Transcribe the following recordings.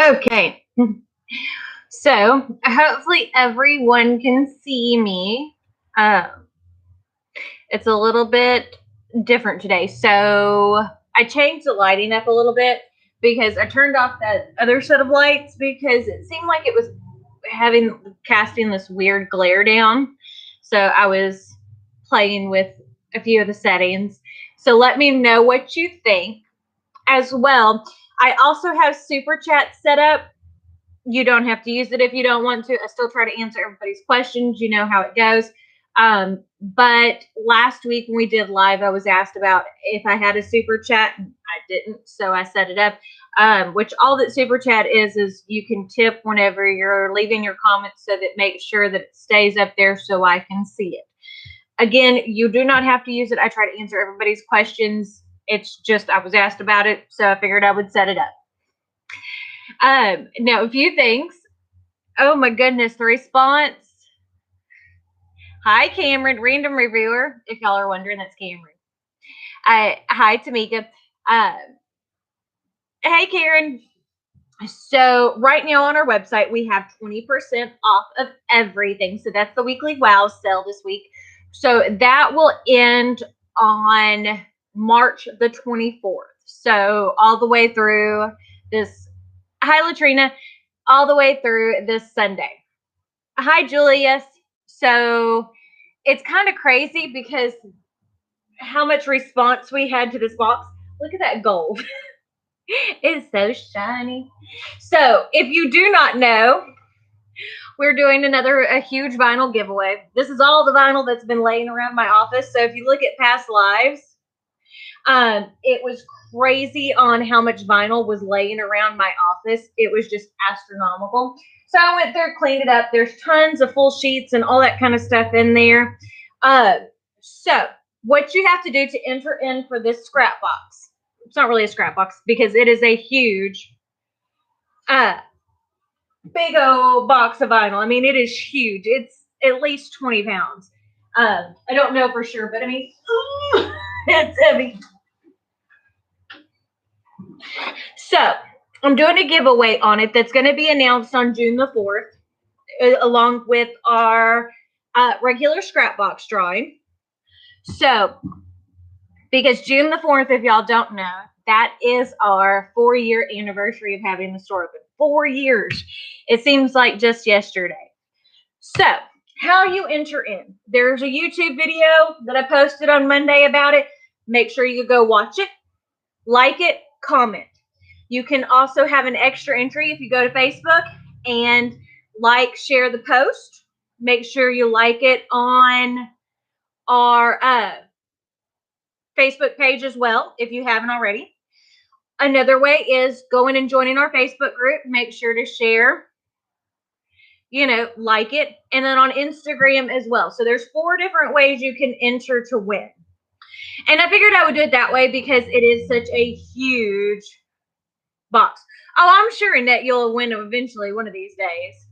Okay. So hopefully everyone can see me. It's a little bit different today. So I changed the lighting up a little bit because I turned off that other set of lights because it seemed like it was casting this weird glare down. So I was playing with a few of the settings. So let me know what you think as well. I also have super chat set up. You don't have to use it if you don't want to. I still try to answer everybody's questions. You know how it goes. But last week when we did live, I was asked about if I had a super chat. I didn't, so I set it up. Which all that super chat is you can tip whenever you're leaving your comments, so that makes sure that it stays up there so I can see it. Again, you do not have to use it. I try to answer everybody's questions. It's just I was asked about it, so I figured I would set it up. Now, a few things. Oh my goodness, the response. Hi, Cameron, random reviewer. If y'all are wondering, that's Cameron. Hi, Tamika. Hey, Karen. So right now on our website, we have 20% off of everything. So that's the weekly WOW sale this week. So that will end on March the 24th. So all the way through this. Hi, Latrina. All the way through this Sunday. Hi, Julius. So it's kind of crazy because how much response we had to this box. Look at that gold. It's so shiny. So if you do not know, we're doing a huge vinyl giveaway. This is all the vinyl that's been laying around my office. So if you look at past lives, it was crazy on how much vinyl was laying around my office. It was just astronomical. So I went there, cleaned it up. There's tons of full sheets and all that kind of stuff in there. So what you have to do to enter in for this scrap box, it's not really a scrap box because it is a huge, big old box of vinyl. I mean, it is huge. It's at least 20 pounds. I don't know for sure, but I mean, it's heavy. So I'm doing a giveaway on it that's going to be announced on June the 4th, along with our regular scrap box drawing. So, because June the 4th, if y'all don't know, that is our 4-year anniversary of having the store open. 4 years. It seems like just yesterday. So, how you enter in. There's a YouTube video that I posted on Monday about it. Make sure you go watch it, like it, comment. You can also have an extra entry if you go to Facebook and share the post. Make sure you like it on our Facebook page as well, if you haven't already. Another way is going and joining our Facebook group. Make sure to share, like it. And then on Instagram as well. So there's 4 different ways you can enter to win. And I figured I would do it that way because it is such a huge box. Oh, I'm sure, Annette, you'll win eventually one of these days.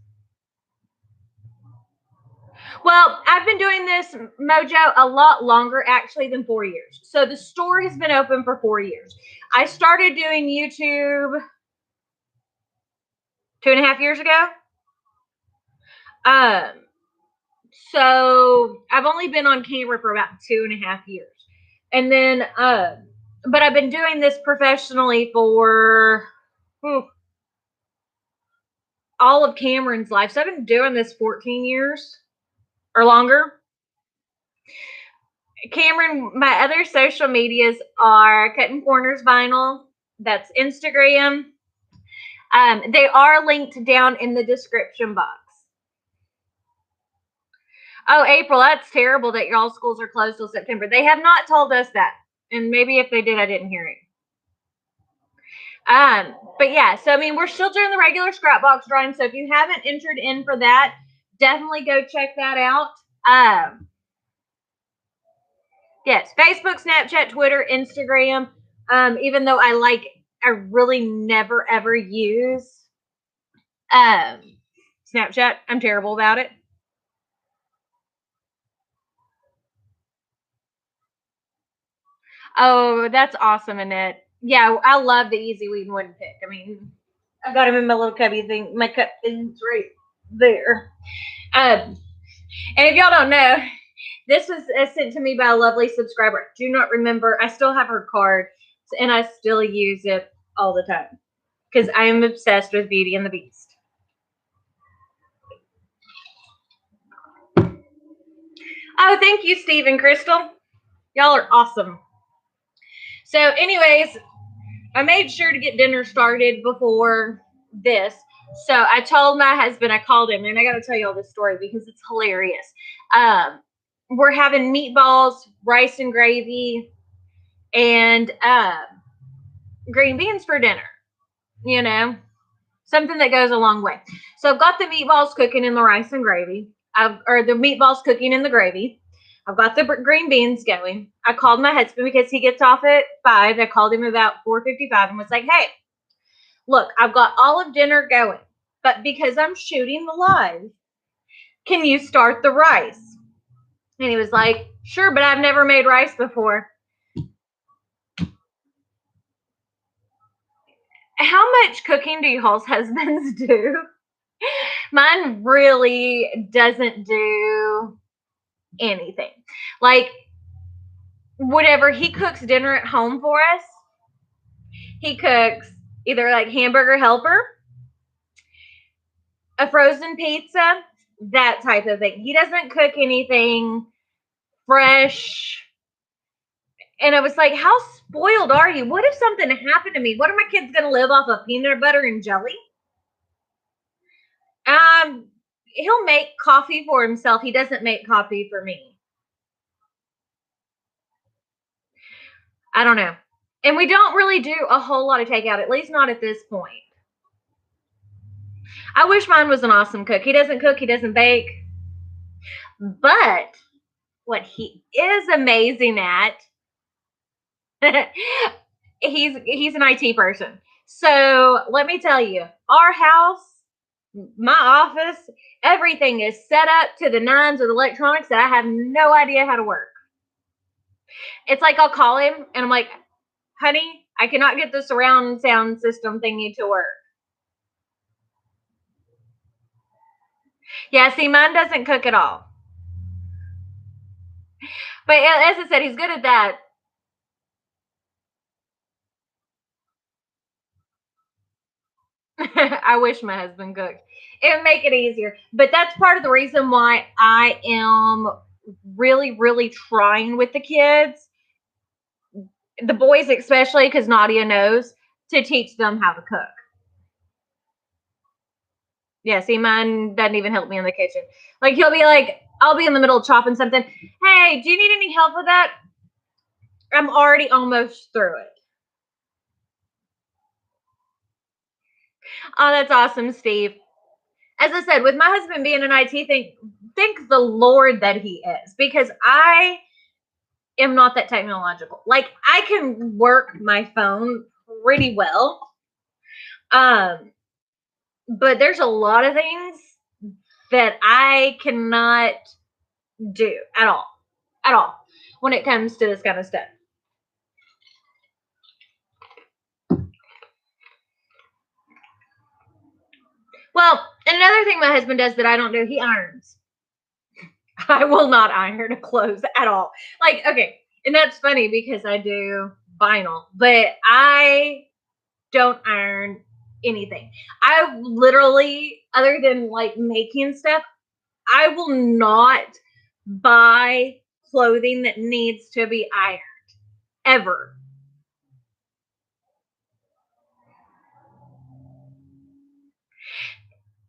Well, I've been doing this, Mojo, a lot longer actually than 4 years. So the store has been open for 4 years. I started doing YouTube 2.5 years ago. So I've only been on camera for about 2.5 years. And then, but I've been doing this professionally for all of Cameron's life. So I've been doing this 14 years or longer. Cameron, my other social medias are Cuttin Corners Vinyl. That's Instagram. They are linked down in the description box. Oh, April, that's terrible that y'all schools are closed till September. They have not told us that. And maybe if they did, I didn't hear it. But yeah, so I mean, we're still doing the regular scrap box drawing. So if you haven't entered in for that, definitely go check that out. Yes, Facebook, Snapchat, Twitter, Instagram. Even though I really never ever use Snapchat. I'm terrible about it. Oh, that's awesome, Annette. Yeah, I love the Easy Weed and Wooden Pick. I mean, I got him in my little cubby thing. My cup thing's right there. And if y'all don't know, this was sent to me by a lovely subscriber. Do not remember. I still have her card, and I still use it all the time because I am obsessed with Beauty and the Beast. Oh, thank you, Steve and Crystal. Y'all are awesome. So, anyways, I made sure to get dinner started before this. So I told my husband, I called him, and I got to tell you all this story because it's hilarious. We're having meatballs, rice and gravy, and green beans for dinner. You know, something that goes a long way. So I've got the meatballs cooking in the rice and gravy, or the meatballs cooking in the gravy. I've got the green beans going. I called my husband because he gets off at 5. I called him about 4:55 and was like, hey, look, I've got all of dinner going, but because I'm shooting the live, can you start the rice? And he was like, sure, but I've never made rice before. How much cooking do y'all's husbands do? Mine really doesn't do anything. Like, whatever he cooks dinner at home for us, he cooks either like hamburger helper, a frozen pizza, that type of thing. He doesn't cook anything fresh. And I was like, how spoiled are you? What if something happened to me? What are my kids going to live off of peanut butter and jelly? He'll make coffee for himself. He doesn't make coffee for me. I don't know. And we don't really do a whole lot of takeout, at least not at this point. I wish mine was an awesome cook. He doesn't cook, he doesn't bake. But what he is amazing at, he's an IT person. So let me tell you, our house, my office, everything is set up to the nines with electronics that I have no idea how to work. It's like I'll call him and I'm like, honey, I cannot get the surround sound system thingy to work. Yeah, see, mine doesn't cook at all. But as I said, he's good at that. I wish my husband cooked. It would make it easier. But that's part of the reason why I am really, really trying with the kids, the boys especially, because Nadia knows, to teach them how to cook. Yeah, see, mine doesn't even help me in the kitchen. Like, he'll be like, I'll be in the middle of chopping something. Hey, do you need any help with that? I'm already almost through it. Oh, that's awesome, Steve. As I said, with my husband being an IT thing, thank the Lord that he is, because I am not that technological. Like, I can work my phone pretty well. But there's a lot of things that I cannot do at all when it comes to this kind of stuff. Well, another thing my husband does that I don't do, he irons. I will not iron clothes at all. Like, okay, and that's funny because I do vinyl, but I don't iron anything. I literally, other than like making stuff, I will not buy clothing that needs to be ironed ever.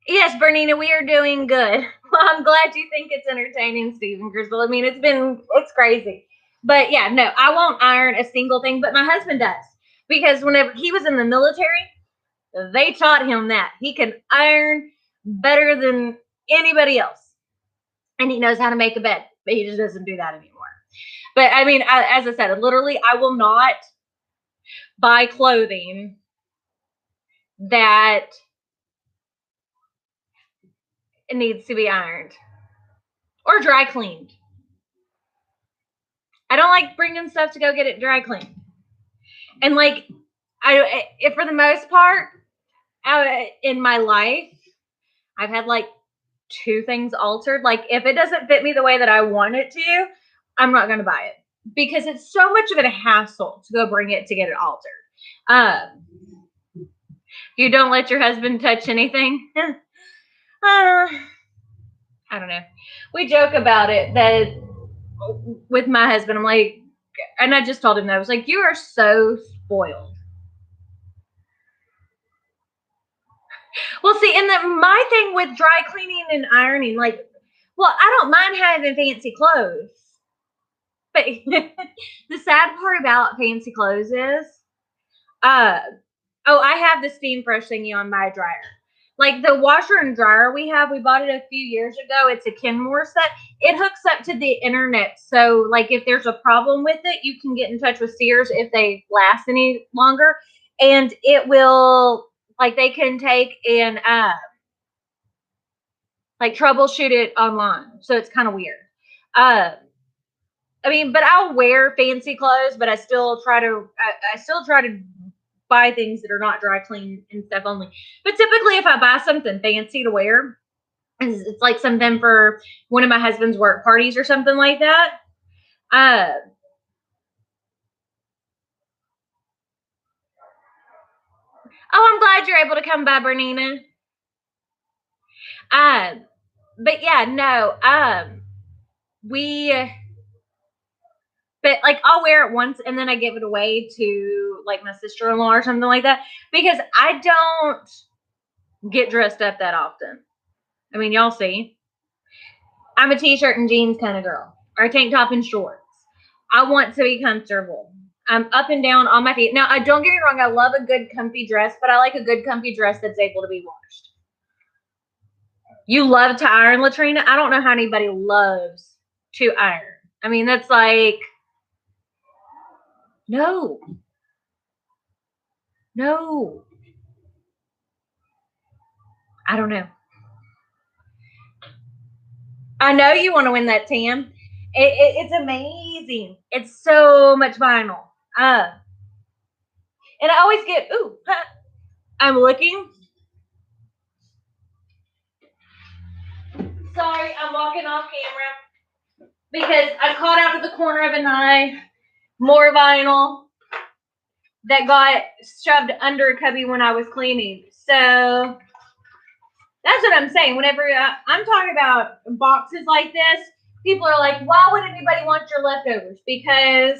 Yes, Bernina, we are doing good. Well, I'm glad you think it's entertaining, Stephen Crystal. I mean, it's crazy. But yeah, no, I won't iron a single thing, but my husband does. Because whenever he was in the military, they taught him that. He can iron better than anybody else. And he knows how to make a bed, but he just doesn't do that anymore. But I mean, as I said, literally, I will not buy clothing that needs to be ironed or dry cleaned. I don't like bringing stuff to go get it dry cleaned. And like, for the most part, in my life, I've had like 2 things altered. Like if it doesn't fit me the way that I want it to, I'm not going to buy it because it's so much of a hassle to go bring it to get it altered. You don't let your husband touch anything. I don't know. We joke about it that with my husband, I'm like, and I just told him that I was like, you are so spoiled. Well, see, and my thing with dry cleaning and ironing, like, well, I don't mind having fancy clothes. But the sad part about fancy clothes is, I have the steam brush thingy on my dryer. Like the washer and dryer we bought it a few years ago. It's a Kenmore set. It hooks up to the internet. So like if there's a problem with it, you can get in touch with Sears if they last any longer. And it will, like they can take and like troubleshoot it online. So it's kind of weird. I mean, but I'll wear fancy clothes, but I still try to buy things that are not dry clean and stuff only. But typically if I buy something fancy to wear, it's like something for one of my husband's work parties or something like that. Oh, I'm glad you're able to come by, Bernina. But yeah, no, but like I'll wear it once and then I give it away to like my sister-in-law or something like that because I don't get dressed up that often. I mean, y'all see, I'm a t-shirt and jeans kind of girl, or a tank top and shorts. I want to be comfortable. I'm up and down on my feet. Now, I don't get me wrong. I love a good comfy dress, but I like a good comfy dress that's able to be washed. You love to iron, Latrina. I don't know how anybody loves to iron. I mean, that's like, no. I don't know. I know you want to win that, Tam. It's amazing. It's so much vinyl. And I always get, I'm looking. Sorry, I'm walking off camera because I caught out of the corner of an eye more vinyl that got shoved under a cubby when I was cleaning. So that's what I'm saying. Whenever I'm talking about boxes like this, people are like, why would anybody want your leftovers? Because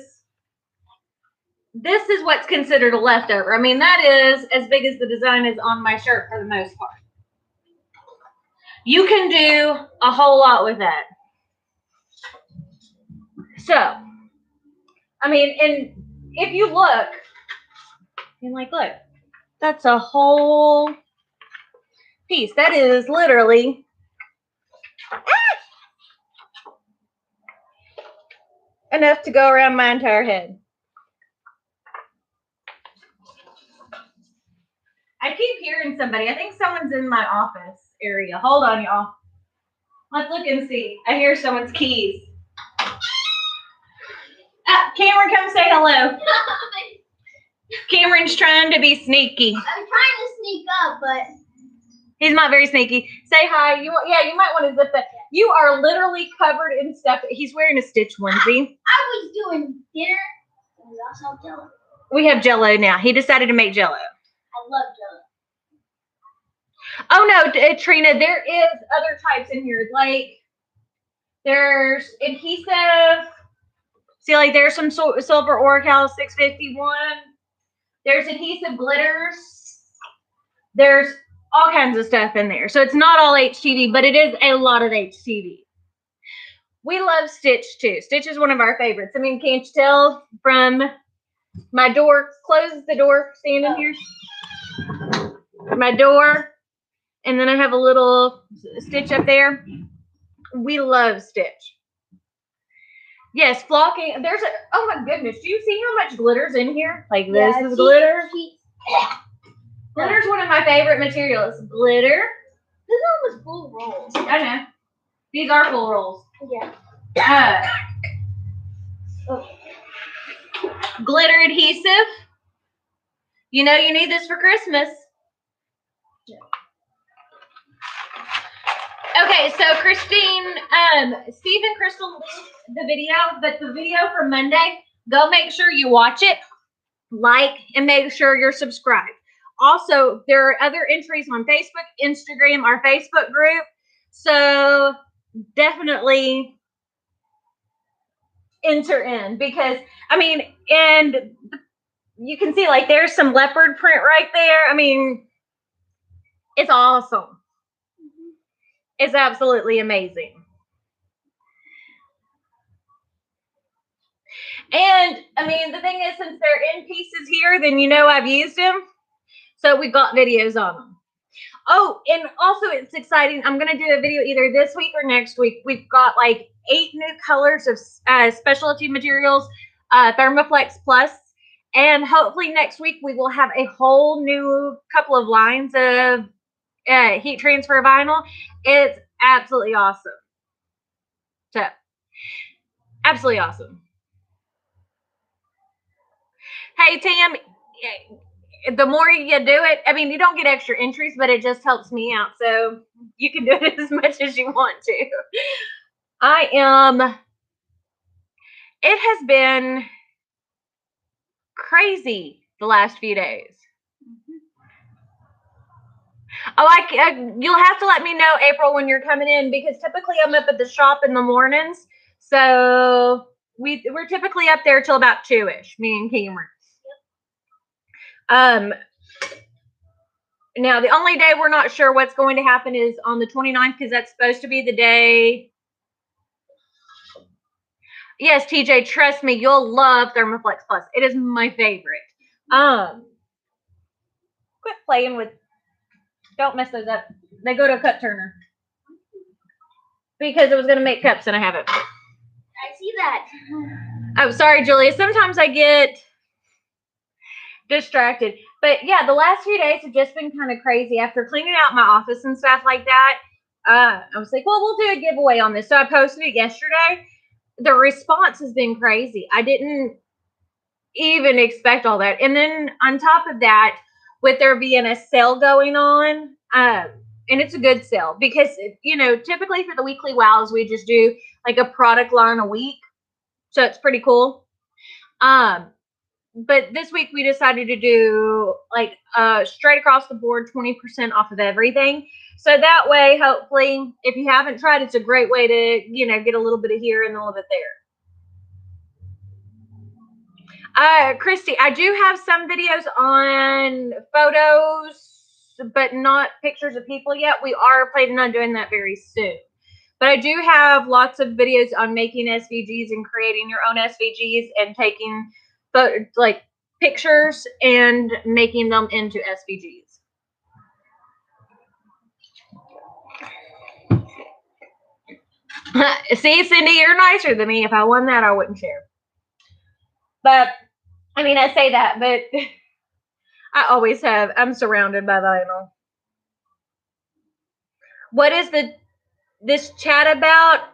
this is what's considered a leftover. I mean, that is as big as the design is on my shirt for the most part. You can do a whole lot with that. So, I mean, and if you look, and like, look, that's a whole piece. That is literally enough to go around my entire head. I keep hearing somebody. I think someone's in my office area. Hold on, y'all. Let's look and see. I hear someone's keys. Cameron, come say hello. Cameron's trying to be sneaky. I'm trying to sneak up, but he's not very sneaky. Say hi. You might want to zip that. You are literally covered in stuff. He's wearing a Stitch onesie. I was doing dinner, and we also have Jello. We have Jello now. He decided to make Jello. I love Jello. Oh no, Trina, there is other types in here. Like there's adhesive. See, like there's some silver Oracal 651. There's adhesive glitters. There's all kinds of stuff in there. So it's not all HTV, but it is a lot of HTV. We love Stitch too. Stitch is one of our favorites. I mean, can't you tell from my door? Close the door, standing here. My door. And then I have a little Stitch up there. We love Stitch. Yes, flocking. There's a, oh my goodness. Do you see how much glitter's in here? Like this is glitter. Glitter's one of my favorite materials. Glitter. This one was full rolls. I know. These are full rolls. Yeah. Glitter adhesive. You know you need this for Christmas. Okay, so Christine, Steve and Crystal linked the video, but the video for Monday, go make sure you watch it, like, and make sure you're subscribed. Also, there are other entries on Facebook, Instagram, our Facebook group. So definitely enter in because, I mean, and you can see like there's some leopard print right there. I mean, it's awesome. It's absolutely amazing. And I mean, the thing is, since they're in pieces here, then you know I've used them. So we've got videos on them. Oh, and also it's exciting. I'm going to do a video either this week or next week. We've got like 8 new colors of specialty materials, Thermoflex Plus. And hopefully next week we will have a whole new couple of lines of heat transfer vinyl. It's absolutely awesome. So, absolutely awesome. Hey, Tam, the more you do it, I mean, you don't get extra entries, but it just helps me out. So you can do it as much as you want to. It has been crazy the last few days. Oh, you'll have to let me know, April, when you're coming in, because typically I'm up at the shop in the mornings. So we're typically up there till about 2-ish, me and Cameron. Now, the only day we're not sure what's going to happen is on the 29th, because that's supposed to be the day. Yes, TJ, trust me, you'll love Thermoflex Plus. It is my favorite. Quit playing with. Don't mess those up. They go to a cut turner. Because it was going to make cups and I haven't. I see that. Oh, sorry, Julia. Sometimes I get distracted. But yeah, the last few days have just been kind of crazy. After cleaning out my office and stuff like that, I was like, well, we'll do a giveaway on this. So I posted it yesterday. The response has been crazy. I didn't even expect all that. And then on top of that, with there being a sale going on, and it's a good sale because, you know, typically for the weekly wows, we just do like a product line a week. So it's pretty cool. But this week we decided to do like straight across the board 20% off of everything. So that way, hopefully, if you haven't tried, it's a great way to, you know, get a little bit of here and a little bit there. Christy, I do have some videos on photos, but not pictures of people yet. We are planning on doing that very soon. But I do have lots of videos on making SVGs and creating your own SVGs and taking like pictures and making them into SVGs. See, Cindy, you're nicer than me. If I won that, I wouldn't share. But I mean, I say that, but I always have. I'm surrounded by vinyl. What is this chat about?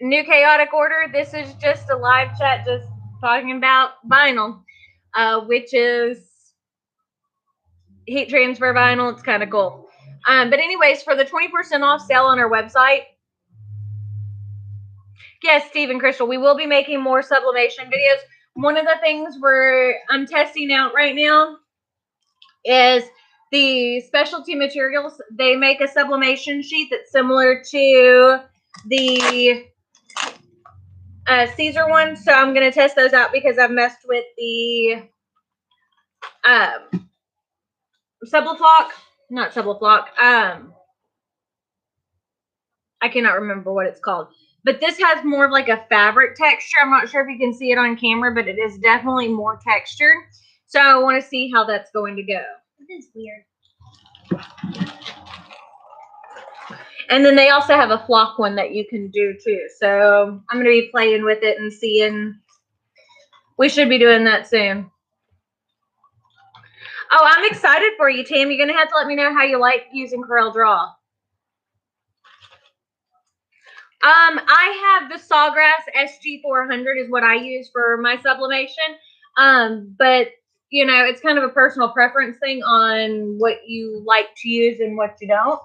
New chaotic order. This is just a live chat, just talking about vinyl, which is heat transfer vinyl. It's kind of cool. But anyways, for the 20% off sale on our website. Yes, Steve and Crystal, we will be making more sublimation videos. One of the things I'm testing out right now is the specialty materials. They make a sublimation sheet that's similar to the Caesar one. So I'm going to test those out because I've messed with the Subliflock. Not Subliflock. I cannot remember what it's called. But this has more of like a fabric texture. I'm not sure if you can see it on camera, but it is definitely more textured. So I want to see how that's going to go. This is weird. And then they also have a flock one that you can do too. So I'm going to be playing with it and seeing. We should be doing that soon. Oh, I'm excited for you, Tam. You're going to have to let me know how you like using Corel Draw. I have the Sawgrass SG400 is what I use for my sublimation. But, you know, it's kind of a personal preference thing on what you like to use and what you don't.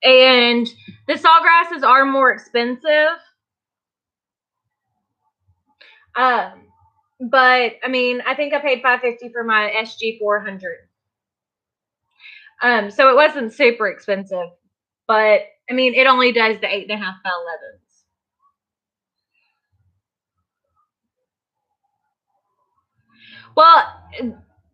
And the sawgrasses are more expensive. But I mean, I think I paid $5.50 for my SG 400. So it wasn't super expensive, but I mean, it only does the 8.5 by 11s. Well,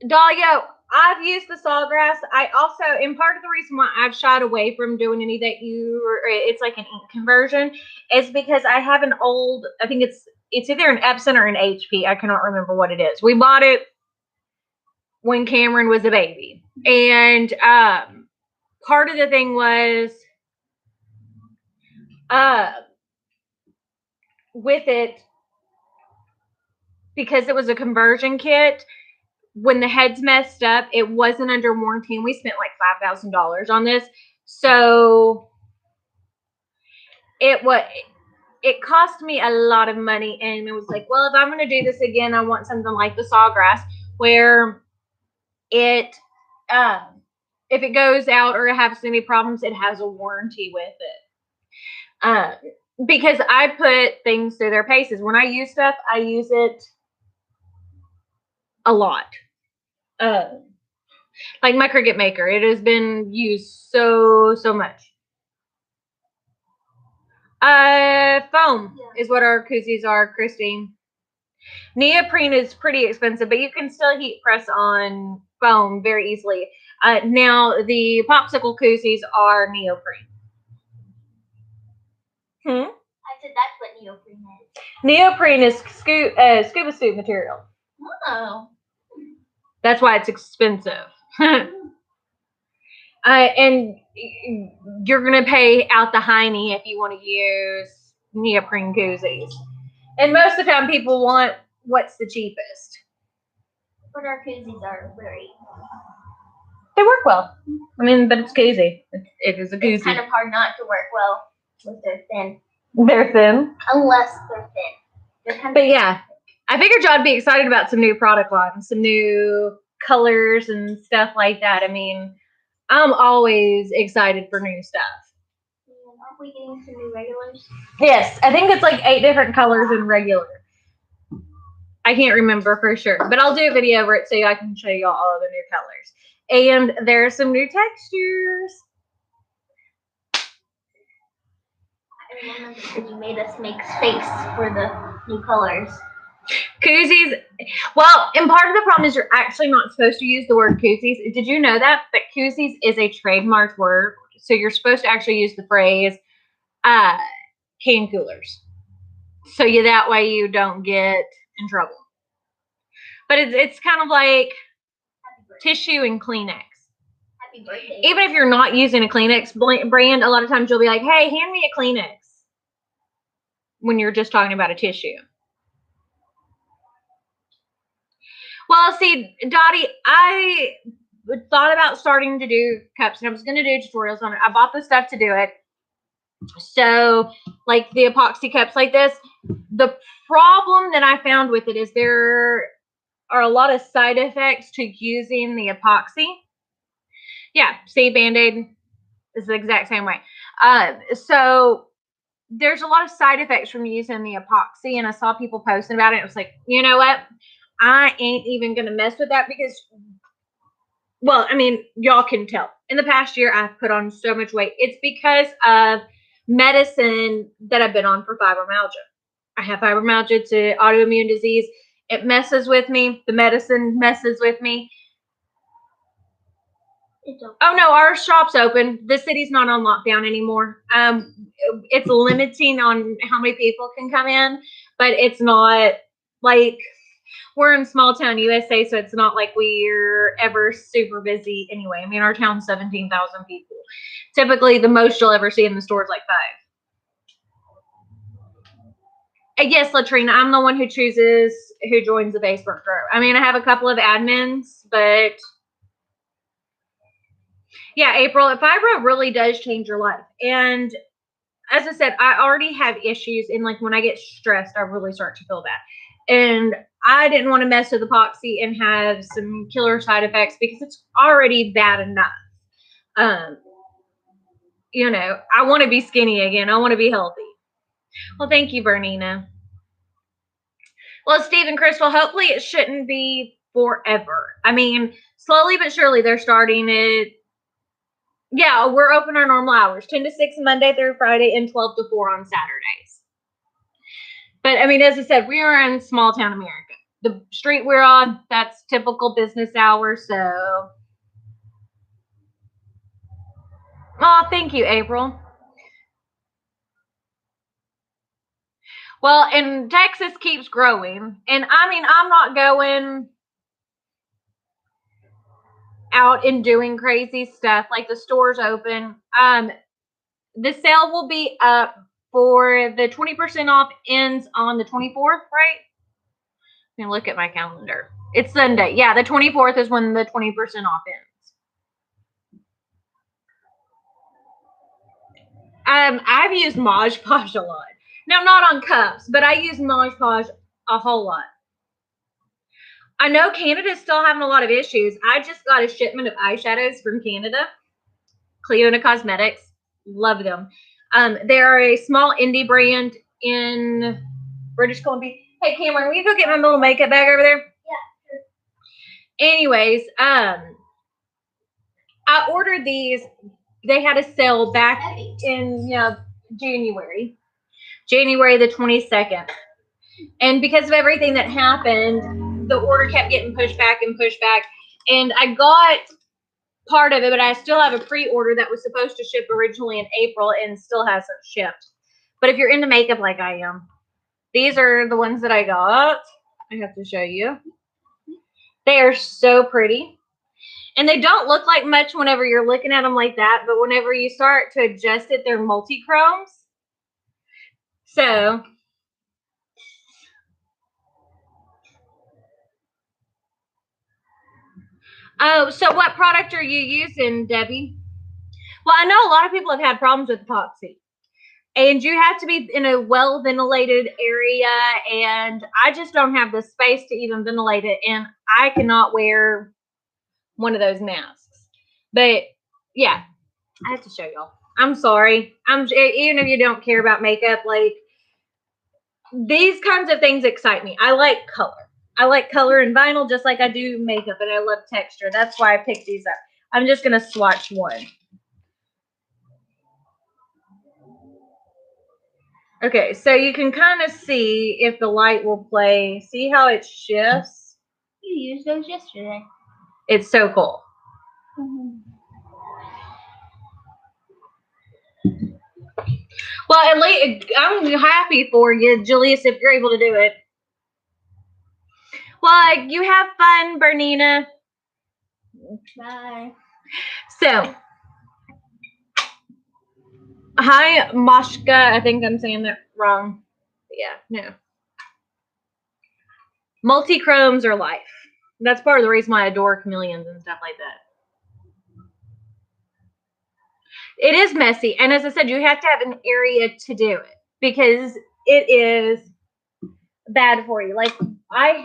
Dahlia, I've used the sawgrass. I also, and part of the reason why I've shied away from doing any that it's like an ink conversion, is because I have an old, I think it's either an Epson or an HP. I cannot remember what it is. We bought it when Cameron was a baby. And part of the thing was with it, because it was a conversion kit, when the heads messed up, it wasn't under warranty, and we spent like $5,000 on this. So it cost me a lot of money, and it was like, well, if I'm going to do this again, I want something like the sawgrass, where it if it goes out or it has any problems, it has a warranty with it. Because I put things through their paces. When I use stuff, I use it a lot. Like my Cricut maker, it has been used so much. Foam is what our koozies are, Christine. Neoprene is pretty expensive, but you can still heat press on foam very easily. Now the popsicle koozies are neoprene. I said that's what neoprene is. Neoprene is scuba suit material. Oh. That's why it's expensive. And you're going to pay out the hiney if you want to use neoprene koozies. And most of the time people want what's the cheapest. But our koozies are very... They work well. I mean, but it's koozie. It is a koozie. It's kind of hard not to work well with they're thin. They're thin? Unless they're thin. But yeah, I figured y'all'd be excited about some new product lines, some new colors and stuff like that. I mean, I'm always excited for new stuff. Aren't we getting some new regulars? Yes, I think it's like 8 different colors in regular. I can't remember for sure, but I'll do a video over it so I can show y'all all of the new colors. And there are some new textures. I remember when you made us make space for the new colors. Koozies. Well, and part of the problem is you're actually not supposed to use the word koozies. Did you know that? That koozies is a trademarked word. So you're supposed to actually use the phrase can coolers. So that way you don't get in trouble. But it's kind of like tissue and Kleenex. Happy birthday. Even if you're not using a Kleenex brand, a lot of times you'll be like, hey, hand me a Kleenex. When you're just talking about a tissue. Well, see, Dottie, I thought about starting to do cups, and I was going to do tutorials on it. I bought the stuff to do it. So, like the epoxy cups like this, the problem that I found with it is there are a lot of side effects to using the epoxy. Yeah, see, Band-Aid is the exact same way. So there's a lot of side effects from using the epoxy, and I saw people posting about it. It was like, you know what? I ain't even going to mess with that because, well, I mean, y'all can tell. In the past year, I've put on so much weight. It's because of medicine that I've been on for fibromyalgia. I have fibromyalgia. It's an autoimmune disease. It messes with me. The medicine messes with me. Oh, no, our shop's open. The city's not on lockdown anymore. It's limiting on how many people can come in, but it's not like we're in small town USA, so it's not like we're ever super busy anyway. I mean, our town's 17,000 people. Typically, the most you'll ever see in the store is like 5. Yes, Latrina, I'm the one who chooses who joins the Facebook group. I mean, I have a couple of admins, but yeah, April, fibro really does change your life. And as I said, I already have issues, and like when I get stressed, I really start to feel bad. And I didn't want to mess with epoxy and have some killer side effects because it's already bad enough. you know, I want to be skinny again. I want to be healthy. Well, thank you, Bernina. Well, Steve and Crystal, hopefully it shouldn't be forever. I mean, slowly but surely they're starting it. Yeah, we're open our normal hours, 10 to 6 Monday through Friday and 12 to 4 on Saturdays. But, I mean, as I said, we are in small town America. The street we're on, that's typical business hours, so. Oh, thank you, April. Well, and Texas keeps growing. And, I mean, I'm not going out and doing crazy stuff like the store's open. The sale will be up for the 20% off ends on the 24th, right? Let me look at my calendar. It's Sunday. Yeah, the 24th is when the 20% off ends. I've used Mod Podge a lot. Now, not on cups, but I use Mod Podge a whole lot. I know Canada's still having a lot of issues. I just got a shipment of eyeshadows from Canada. Cleona Cosmetics. Love them. They're a small indie brand in British Columbia. Hey, Cameron, will you go get my little makeup bag over there? Yeah, sure. Anyways, I ordered these. They had a sale back in January the 22nd. And because of everything that happened, the order kept getting pushed back and pushed back. And I got part of it, but I still have a pre-order that was supposed to ship originally in April and still hasn't shipped. But if you're into makeup like I am, these are the ones that I got. I have to show you. They are so pretty. And they don't look like much whenever you're looking at them like that, but whenever you start to adjust it, they're multi-chromes. So, oh, so what product are you using, Debbie? Well, I know a lot of people have had problems with epoxy. And you have to be in a well-ventilated area, and I just don't have the space to even ventilate it, and I cannot wear one of those masks. But, yeah, I have to show y'all. I'm sorry. Even if you don't care about makeup, like, these kinds of things excite me. I like color. I like color in vinyl just like I do makeup, and I love texture. That's why I picked these up. I'm just going to swatch one. Okay, so you can kind of see if the light will play. See how it shifts? You used those yesterday. It's so cool. Well, at least I'm happy for you, Julius, if you're able to do it. Well, you have fun, Bernina. Bye. So, hi, Moshka. I think I'm saying that wrong. Yeah, no. Multi-chromes are life. That's part of the reason why I adore chameleons and stuff like that. It is messy. And as I said, you have to have an area to do it because it is bad for you. Like, I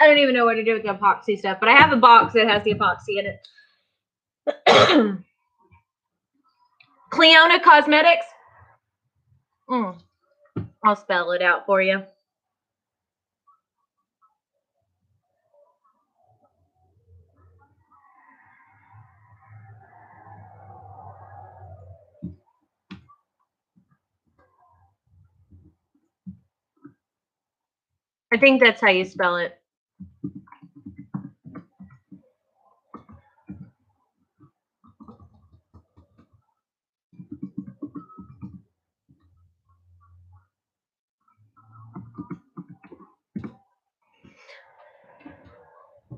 don't even know what to do with the epoxy stuff, but I have a box that has the epoxy in it. Cleona Cosmetics. I'll spell it out for you. I think that's how you spell it.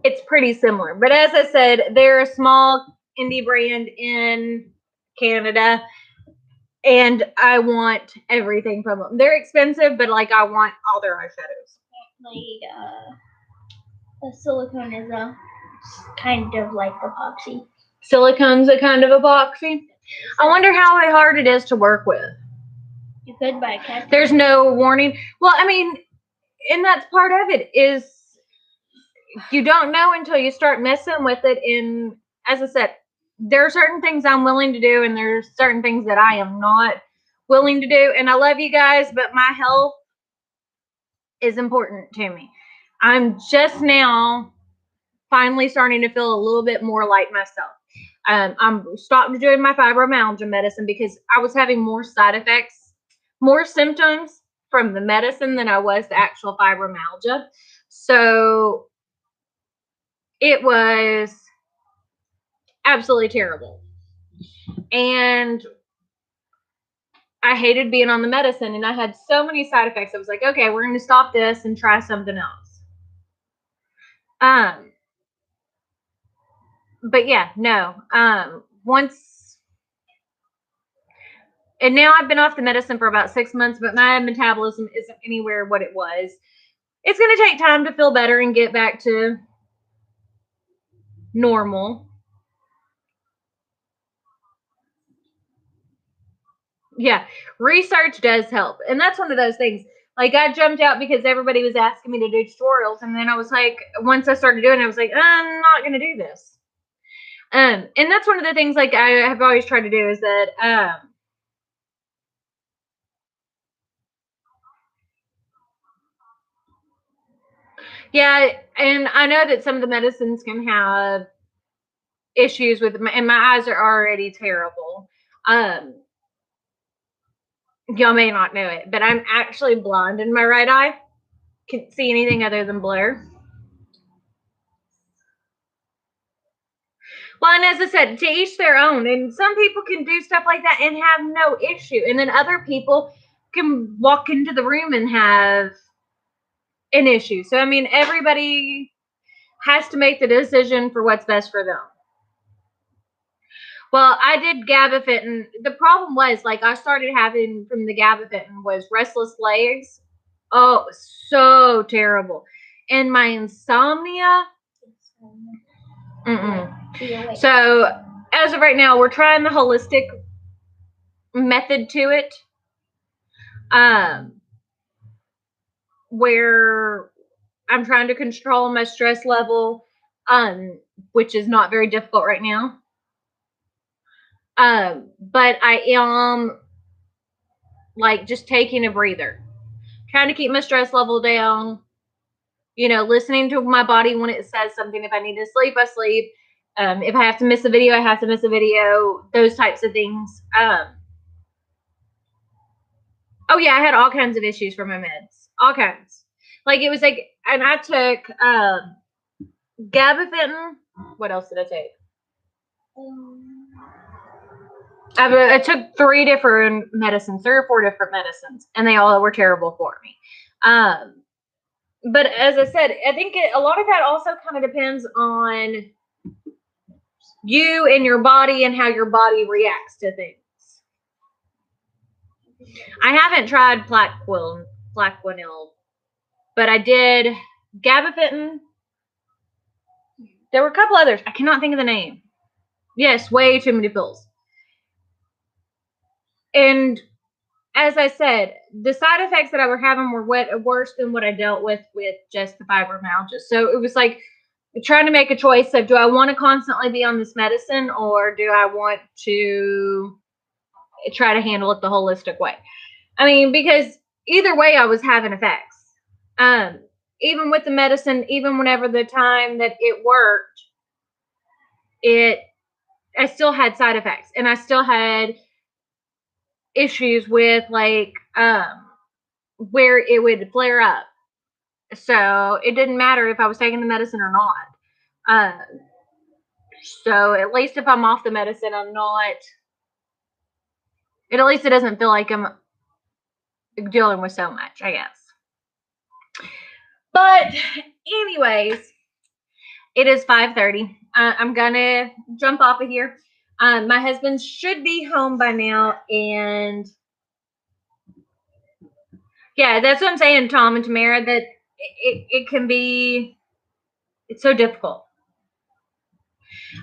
It's pretty similar. But as I said, they're a small indie brand in Canada. And I want everything from them. They're expensive, but like I want all their eyeshadows. The silicone is kind of like epoxy. Silicone's a kind of epoxy. I wonder how hard it is to work with. You could buy a cast. There's no warning. Well, I mean, and that's part of it is you don't know until you start messing with it. And as I said, there are certain things I'm willing to do, and there's certain things that I am not willing to do. And I love you guys, but my health is important to me. I'm just now finally starting to feel a little bit more like myself. I'm stopped doing my fibromyalgia medicine because I was having more side effects, more symptoms from the medicine than I was the actual fibromyalgia. So it was absolutely terrible. And I hated being on the medicine, and I had so many side effects. I was like, okay, we're going to stop this and try something else. But yeah, no. Once, and now I've been off the medicine for about 6 months, but my metabolism isn't anywhere what it was. It's going to take time to feel better and get back to normal. Yeah, research does help. And that's one of those things. Like, I jumped out because everybody was asking me to do tutorials. And then I was like, once I started doing it, I was like, I'm not going to do this. And that's one of the things, like, I have always tried to do is that, yeah, and I know that some of the medicines can have issues with, and my eyes are already terrible. Y'all may not know it, but I'm actually blind in my right eye. Can't see anything other than blur. Well, and as I said, to each their own. And some people can do stuff like that and have no issue. And then other people can walk into the room and have an issue. So, I mean, everybody has to make the decision for what's best for them. Well, I did gabapentin. The problem was, like, I started having from the gabapentin was restless legs. Oh, so terrible. And my insomnia. So, as of right now, we're trying the holistic method to it. Where I'm trying to control my stress level, which is not very difficult right now. But I am, like, just taking a breather, trying to keep my stress level down, you know, listening to my body when it says something. If I need to sleep, I sleep. If I have to miss a video, I have to miss a video, those types of things. Oh yeah, I had all kinds of issues for my meds, all kinds. Like, it was like, and I took gabapentin. What else did I take? I took 3 different medicines, 3 or 4 different medicines, and they all were terrible for me. But as I said, I think a lot of that also kind of depends on you and your body and how your body reacts to things. I haven't tried Plaquenil, but I did gabapentin. There were a couple others. I cannot think of the name. Yes, way too many pills. And as I said, the side effects that I were having were worse than what I dealt with just the fibromyalgia. So it was like trying to make a choice of, do I want to constantly be on this medicine, or do I want to try to handle it the holistic way? I mean, because either way, I was having effects. Even with the medicine, even whenever the time that it worked, I still had side effects, and I still had issues with, like, where it would flare up. So it didn't matter if I was taking the medicine or not. So at least if I'm off the medicine, I'm not. At least it doesn't feel like I'm dealing with so much, I guess. But anyways, it is 5:30. I'm gonna jump off of here. My husband should be home by now, and yeah, that's what I'm saying, Tom and Tamara, that it can be, it's so difficult.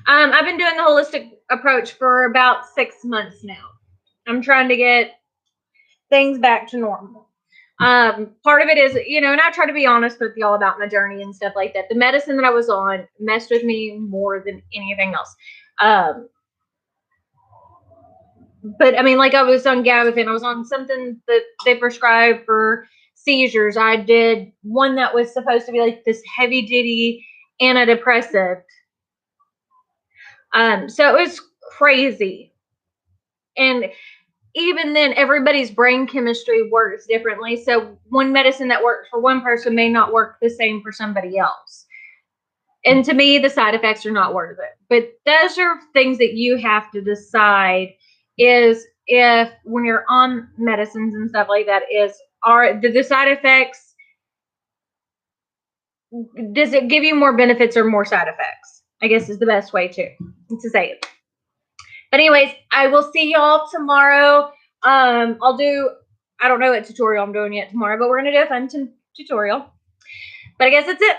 I've been doing the holistic approach for about 6 months now. I'm trying to get things back to normal. Part of it is, you know, and I try to be honest with y'all about my journey and stuff like that. The medicine that I was on messed with me more than anything else. But I mean, like I was on Gabapentin, I was on something that they prescribe for seizures. I did one that was supposed to be like this heavy duty antidepressant. So it was crazy. And even then, everybody's brain chemistry works differently. So one medicine that works for one person may not work the same for somebody else. And to me, the side effects are not worth it. But those are things that you have to decide is if when you're on medicines and stuff like that, are the side effects, does it give you more benefits or more side effects? I guess is the best way to say it. But anyways, I will see y'all tomorrow. I don't know what tutorial I'm doing yet tomorrow, but we're gonna do a fun tutorial. But I guess that's it.